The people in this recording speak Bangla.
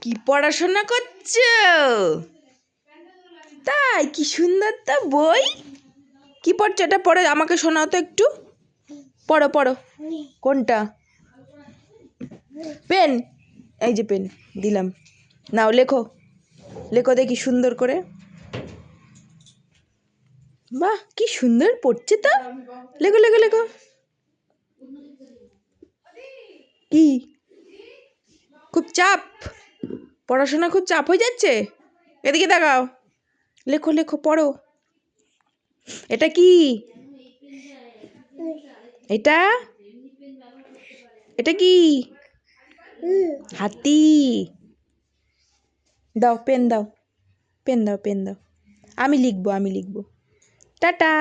কি পড়াশোনা করছো? তাই, কি সুন্দর তো বই। কি পড়ছো? এটা পড়ে আমাকে শোনাও তো একটু। পড়ো পড়ো। কোনটা? পেন। এই যে পেন দিলাম, নাও লেখো। লেখো দেখি সুন্দর করে। বাহ, কি সুন্দর পড়ছে তো। লেখো লেখো লেখো। কি খুব চাপ? পড়াশোনা খুব চাপ হয়ে যাচ্ছে? এদিকে দেখাও। লেখো লেখো, পড়ো। এটা কি? এটা এটা কি? হাতি। দাও পেন দাও, পেন দাও, পেন দাও। আমি লিখবো, আমি লিখবো। টাটা।